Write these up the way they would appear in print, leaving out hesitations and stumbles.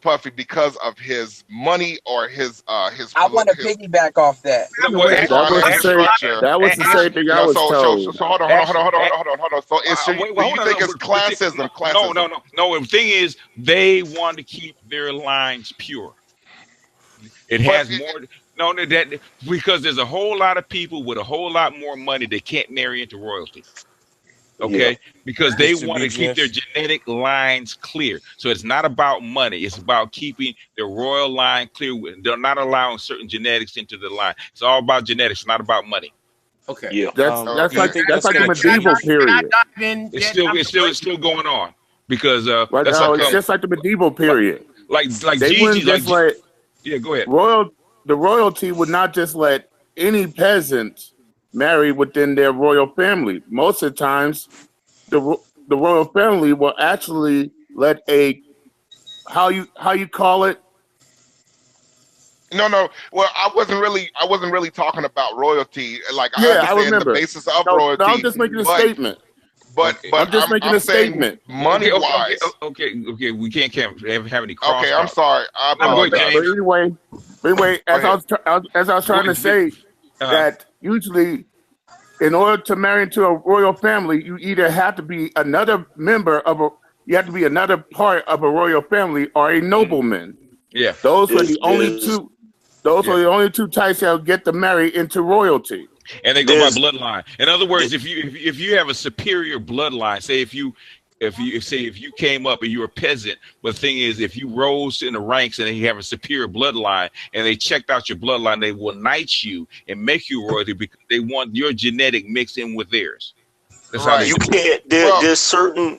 Puffy because of his money or his I want to piggyback off that. That was the same thing I was told. So hold on. So do you think it's classism? No. The thing is, they want to keep their lines pure. It has more. No, that because there's a whole lot of people with a whole lot more money that can't marry into royalty. Okay, because they want to keep their genetic lines clear. So it's not about money; it's about keeping the royal line clear. They're not allowing certain genetics into the line. It's all about genetics, not about money. Okay, yeah, that's like the medieval period. It's still going on because it's just like the medieval period. Like they wouldn't just let. Yeah, go ahead. The royalty would not just let any peasant marry within their royal family. Most of the times, the royal family will actually let a how you call it. No. Well, I wasn't really talking about royalty. Like I understand the basis of royalty. No, I'm just making a statement. But I'm just making a statement. Money wise. Okay. We can't have any cross. Okay, I'm sorry. Anyway, as I was trying to say, that usually, in order to marry into a royal family, you either have to be another member of another part of a royal family or a nobleman. Yeah, those were the only two. Those are the only two types that will get to marry into royalty. And they go by bloodline. In other words, if you have a superior bloodline, say if you came up and you were a peasant, but the thing is, if you rose in the ranks and you have a superior bloodline and they checked out your bloodline, they will knight you and make you royalty because they want your genetic mixed in with theirs. That's how you can't. There's certain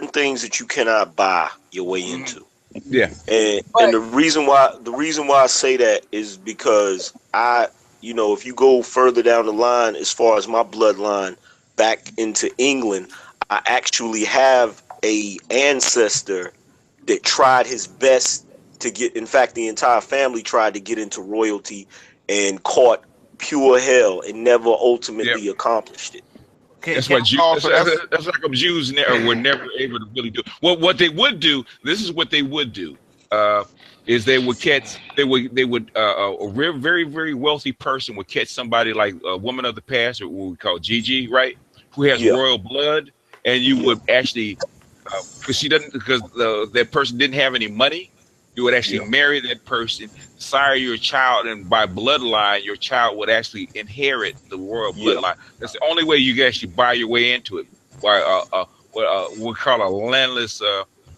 things that you cannot buy your way into. Yeah, and the reason why I say that is because if you go further down the line, as far as my bloodline back into England, I actually have a ancestor that tried his best to get. In fact, the entire family tried to get into royalty and caught pure hell and never ultimately accomplished it. That's what Jews. That's like Jews were never able to really do. Well, what they would do. This is what they would do. Is they would catch. A very very wealthy person would catch somebody like a woman of the past, or what we call Gigi, right? Who has royal blood, and you would actually, because that person didn't have any money. You would actually marry that person, sire your child, and by bloodline, your child would actually inherit the royal bloodline. That's the only way you can actually buy your way into it. By what we call a landless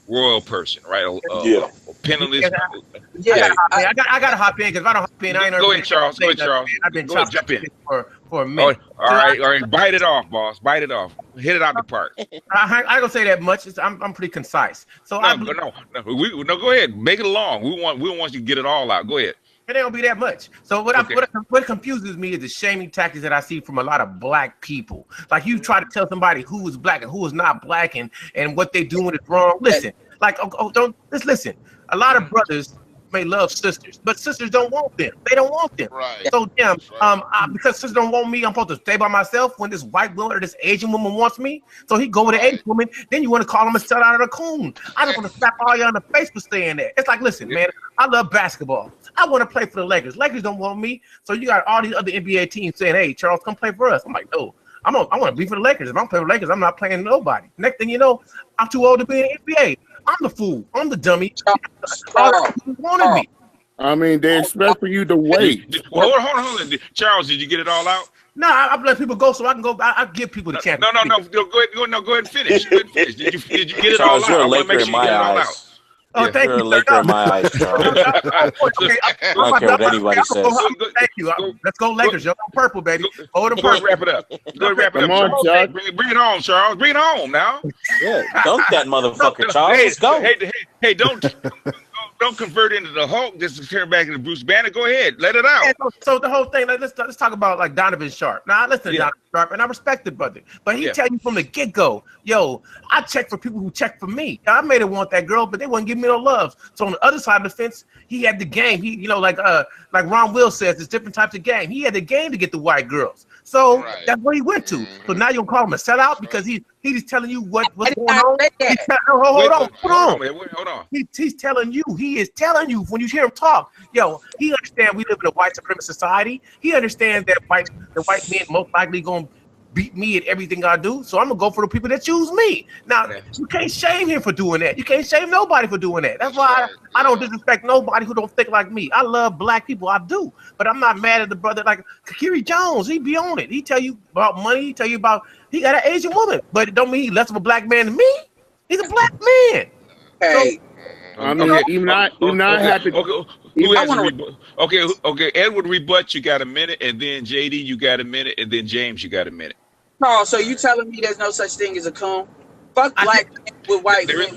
royal person, right? Penniless. I got to hop in because if I don't hop in, I ain't. Go ahead, Charles. I've been jump in for a minute. All right. Bite it off, boss. Bite it off. Hit it out the park. I ain't gonna say that much. I'm pretty concise. So no. Go ahead. Make it long. We want you to get it all out. Go ahead. It ain't gonna be that much. So what confuses me is the shaming tactics that I see from a lot of black people. Like you try to tell somebody who is black and who is not black and what they doing is wrong. Listen, just listen. A lot of brothers may love sisters, but sisters don't want them. They don't want them. Right. So because sisters don't want me, I'm supposed to stay by myself when this white woman or this Asian woman wants me. So he go with the Asian woman. Then you want to call him a sell out of the coon. I just want to slap all y'all in the face for saying that. It's like, listen, man, I love basketball. I want to play for the Lakers. Lakers don't want me. So you got all these other NBA teams saying, "Hey, Charles, come play for us." I'm like, no. I want to be for the Lakers. If I'm playing for the Lakers, I'm not playing nobody. Next thing you know, I'm too old to be in the NBA. I'm the fool. I'm the dummy. Wanted me. I mean, they expect for you to wait. Hold on. Charles, did you get it all out? No, I let people go so I can go. I give people the chance. No. Go ahead and finish. Did you get it Charles, all you're out? a Laker in my eyes. Oh, thank you. You're a Laker in my eyes, Charles. I don't care what anybody says. Thank you. Let's go Lakers. Yo, purple, baby. Go ahead, wrap it up. Come on, Charles. Bring it home, Charles. Bring it home now. Yeah, dunk that motherfucker, Charles. Let's go. Hey, don't convert into the Hulk. Just to turn back into Bruce Banner. Go ahead, let it out. So the whole thing. Let's talk about like Donovan Sharp. Now, listen to Donovan sharp, and I respect the brother. But he tell you from the get-go, yo, I check for people who check for me. I may have want that girl, but they wouldn't give me no love. So on the other side of the fence, he had the game. He, you know, like Ron Will says, there's different types of game. He had the game to get the white girls. So that's what he went to. So now you gonna call him a sellout because he's just telling you what's going on. Hold on. He's telling you. He is telling you when you hear him talk. Yo, he understands we live in a white supremacist society. He understands that the white men most likely gonna beat me at everything I do. So I'm gonna go for the people that choose me. Now you can't shame him for doing that. You can't shame nobody for doing that. That's why I don't disrespect nobody who don't think like me. I love black people, I do, but I'm not mad at the brother like Kakiri Jones. He be on it. He tell you about money. He tell you about he got an Asian woman, but it don't mean he's less of a black man than me. He's a black man. Hey, so, I mean, even I had to. Okay. Edward rebut. You got a minute, and then JD, you got a minute, and then James, you got a minute. Carl, so you telling me there's no such thing as a coon? Fuck black men with white men.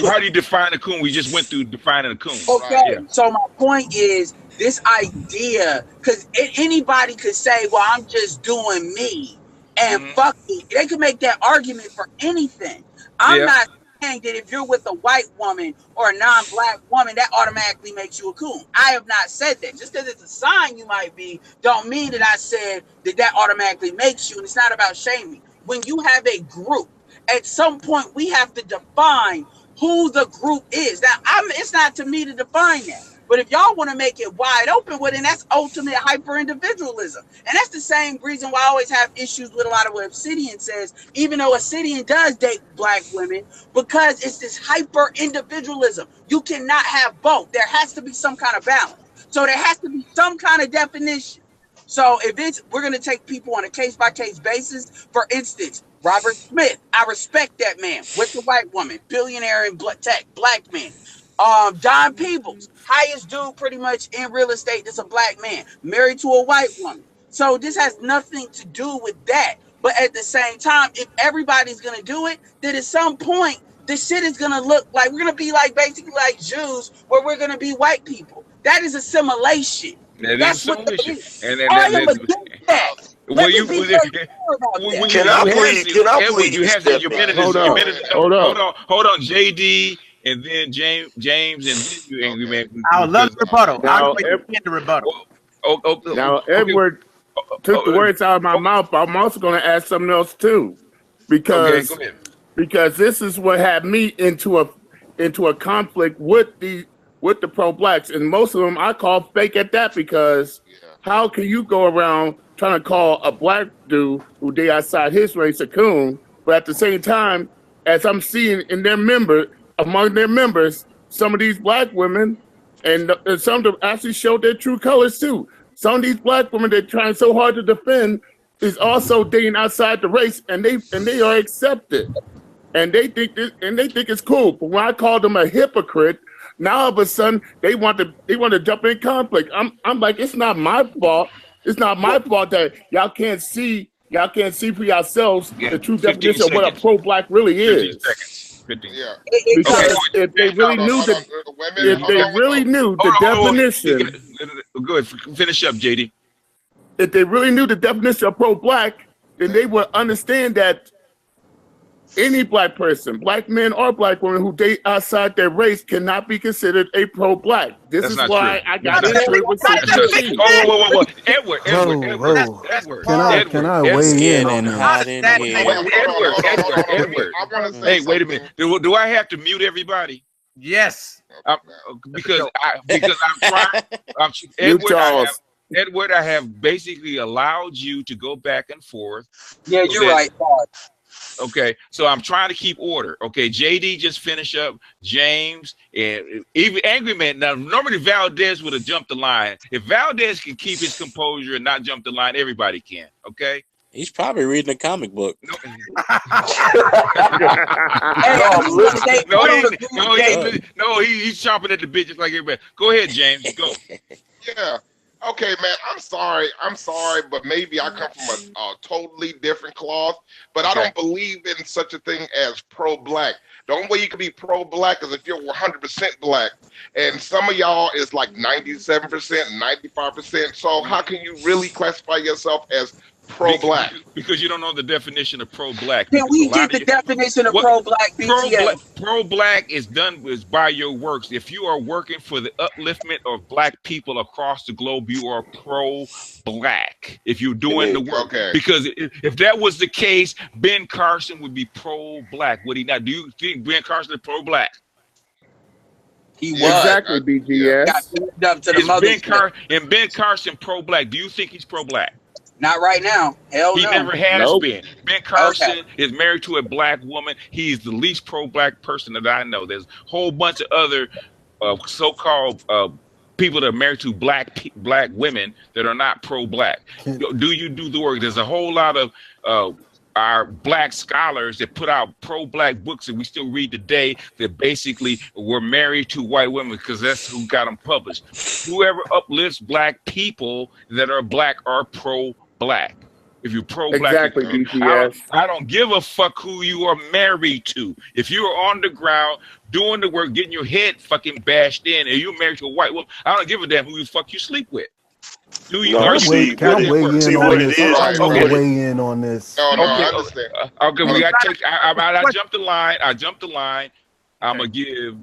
How do you define a coon? We just went through defining a coon. Okay, so my point is this idea, because anybody could say, well, I'm just doing me, and fuck me. They could make that argument for anything. I'm not saying that if you're with a white woman or a non-black woman, that automatically makes you a coon. I have not said that. Just because it's a sign you might be, don't mean that I said that automatically makes you, and it's not about shaming. When you have a group, at some point we have to define who the group is. Now, it's not to me to define that. But if y'all want to make it wide open, well, then that's ultimate hyper-individualism. And that's the same reason why I always have issues with a lot of what Obsidian says, even though Obsidian does date black women, because it's this hyper-individualism. You cannot have both. There has to be some kind of balance. So there has to be some kind of definition. So if we're going to take people on a case-by-case basis, for instance, Robert Smith, I respect that man with the white woman, billionaire in tech, black man. Don Peebles, highest dude pretty much in real estate, that's a black man, married to a white woman. So this has nothing to do with that. But at the same time, if everybody's gonna do it, then at some point the shit is gonna look like we're gonna be like basically like Jews, where we're gonna be white people. That is assimilation. That's what it is. I am against that. Well, can I please? You have your minute. Hold on, JD. And then James, and then you angry man. I love the rebuttal. I'll the rebuttal. Now, Edward took the words out of my mouth, but I'm also going to add something else too, because this is what had me into a conflict with the pro-blacks, and most of them I call fake at that, because how can you go around trying to call a black dude who they outside his race a coon, but at the same time, as I'm seeing in among their members, some of these black women, and some of them actually show their true colors too. Some of these black women they're trying so hard to defend is also dating outside the race, and they are accepted, and they think it's cool. But when I call them a hypocrite, now all of a sudden they want to jump in conflict. I'm like, it's not my fault. It's not my fault that y'all can't see for yourselves the true definition of what a pro-black really is. Yeah. Because if they really knew the definition. Go ahead, finish up, JD. If they really knew the definition of pro-black, then they would understand that any black person, black men or black women who date outside their race, cannot be considered a pro-black. This is why I got into it with Edward. Can I weigh in on that? Edward. Hey, wait a minute. Do I have to mute everybody? Yes. Because I'm trying. Edward, I have basically allowed you to go back and forth. Yeah, you're right. Okay, so I'm trying to keep order. Okay, JD just finished up, James, and even Angry Man. Now, normally Valdez would have jumped the line. If Valdez can keep his composure and not jump the line, everybody can. Okay. He's probably reading a comic book. No, he's chomping at the bit just like everybody. Go ahead, James. Go. Yeah. Okay, man, I'm sorry, but maybe I come from a totally different cloth, but I don't believe in such a thing as pro-black. The only way you can be pro-black is if you're 100% black, and some of y'all is like 97%, 95%, so how can you really classify yourself as pro-black? Because you don't know the definition of pro-black. Can we get the definition of pro-black, BGS? Pro-black is by your works. If you are working for the upliftment of black people across the globe, you are pro-black. If you're doing the work, because if that was the case, Ben Carson would be pro-black. Would he not? Do you think Ben Carson is pro-black? He was exactly BGS. Ben Carson pro-black? Do you think he's pro-black? Not right now. Hell no. He never has been. Ben Carson is married to a black woman. He's the least pro-black person that I know. There's a whole bunch of other so-called people that are married to black women that are not pro-black. Do you do the work? There's a whole lot of our black scholars that put out pro-black books that we still read today that basically were married to white women because that's who got them published. Whoever uplifts black people that are black are pro-black. If you're pro-black, exactly, I don't give a fuck who you are married to. If you're on the ground doing the work, getting your head fucking bashed in, and you're married to a white woman, I don't give a damn who the fuck you sleep with. Do you weigh in on this? No, I understand. Okay, we got to take. I jumped the line. I'm gonna give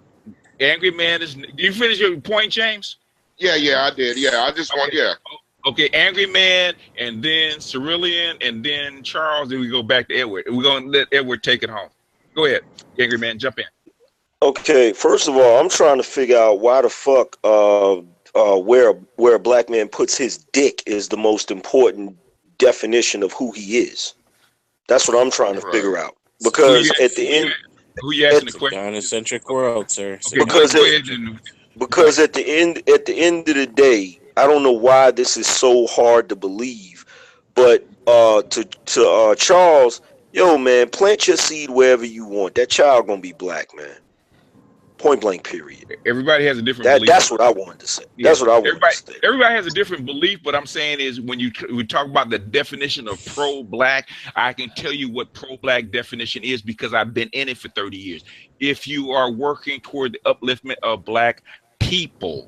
Angry Man. Did you finish your point, James? Yeah, I did. Yeah, I just want. Yeah. Okay, Angry Man, and then Cerulean, and then Charles. Then we go back to Edward. We're gonna let Edward take it home. Go ahead, Angry Man. Jump in. Okay, first of all, I'm trying to figure out why the fuck where a black man puts his dick is the most important definition of who he is. That's what I'm trying to figure out. Because at the end, who you asking the question? Down-centric world, sir. Okay, because at the end of the day, I don't know why this is so hard to believe, but to Charles, yo man, plant your seed wherever you want. That child gonna be black, man. Point blank, period. Everybody has a different belief. That's what I wanted to say. That's what I wanted to say. Everybody has a different belief, but I'm saying is when we talk about the definition of pro-black, I can tell you what pro-black definition is because I've been in it for 30 years. If you are working toward the upliftment of black people,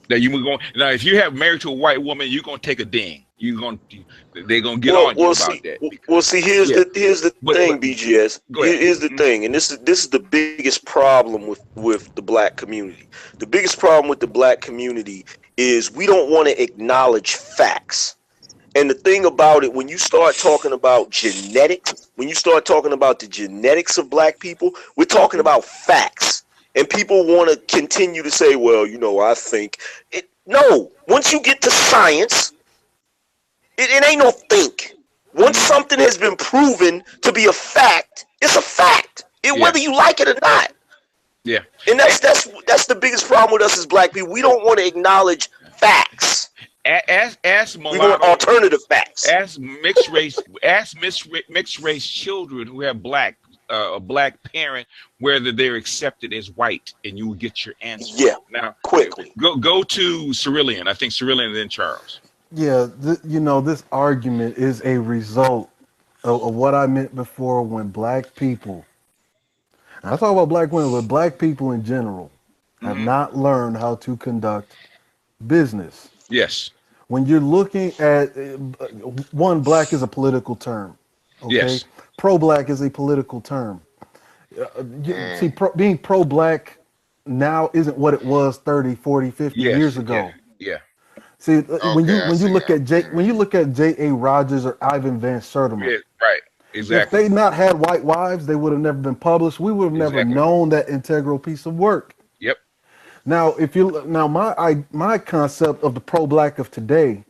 that you going now. If you have married to a white woman, you're gonna take a ding. They're gonna get on you about that. Well, see, here's the thing, BGS. Here's the thing, and this is the biggest problem with the black community. The biggest problem with the black community is we don't want to acknowledge facts. And the thing about it, when you start talking about genetics, when you start talking about the genetics of black people, we're talking about facts. And people want to continue to say, well, I think it. No, once you get to science, it ain't no think. Once something has been proven to be a fact, it's a fact, whether you like it or not. Yeah. And that's the biggest problem with us as black people. We don't want to acknowledge facts. Ask we want alternative facts. Ask mixed race children who have a black parent whether they're accepted as white, and you will get your answer. Yeah. Now, quickly go to Cerulean. I think Cerulean and then Charles. Yeah, this argument is a result of what I meant before when black people, and I talk about black women, but black people in general have not learned how to conduct business. Yes. When you're looking at black is a political term. Okay? Yes. Pro-black is a political term. See, being pro-black now isn't what it was 30, 40, 50 years ago. Yeah. See, when you look at J.A. Rogers or Ivan Van Sertima, right, exactly. If they not had white wives, they would have never been published. We would have never known that integral piece of work. Yep. Now, my concept of the pro-black of today,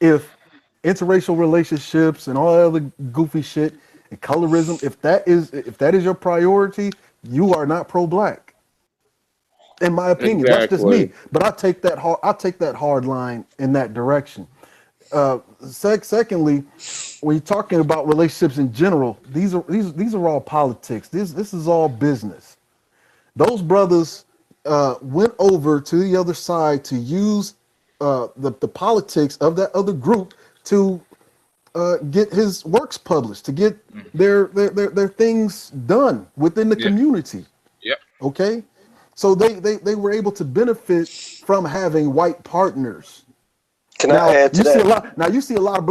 if interracial relationships and all that other goofy shit and colorism, if that is your priority, you are not pro-black. In my opinion, that's just me. But I take that hard line in that direction. Secondly, when you're talking about relationships in general, these are all politics. This is all business. Those brothers went over to the other side to use the politics of that other group to get his works published, to get their things done within the community. Yep. Okay. So they were able to benefit from having white partners. Can I add to that? You see a lot of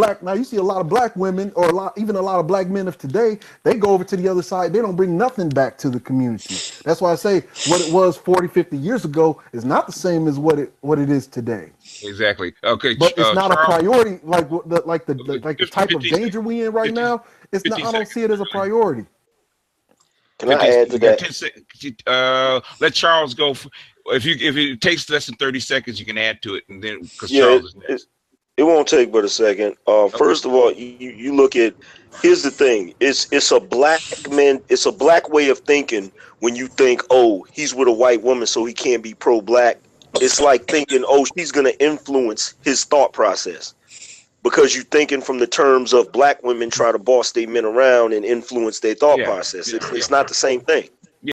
black women, or even a lot of black men of today. They go over to the other side. They don't bring nothing back to the community. That's why I say what it was 40, 50 years ago is not the same as what it is today. Exactly. Okay. But it's not Charles, a priority like the type of danger we in right now. It's not. I don't see it as a priority. Can I add to that? Let Charles go. If it takes less than 30 seconds, you can add to it, and then because Charles is next. It won't take but a second. First of all, you look at. Here's the thing. It's a black man. It's a black way of thinking when you think, oh, he's with a white woman, so he can't be pro-black. It's like thinking, oh, she's gonna influence his thought process. Because you're thinking from the terms of black women try to boss their men around and influence their thought process. It's not the same thing.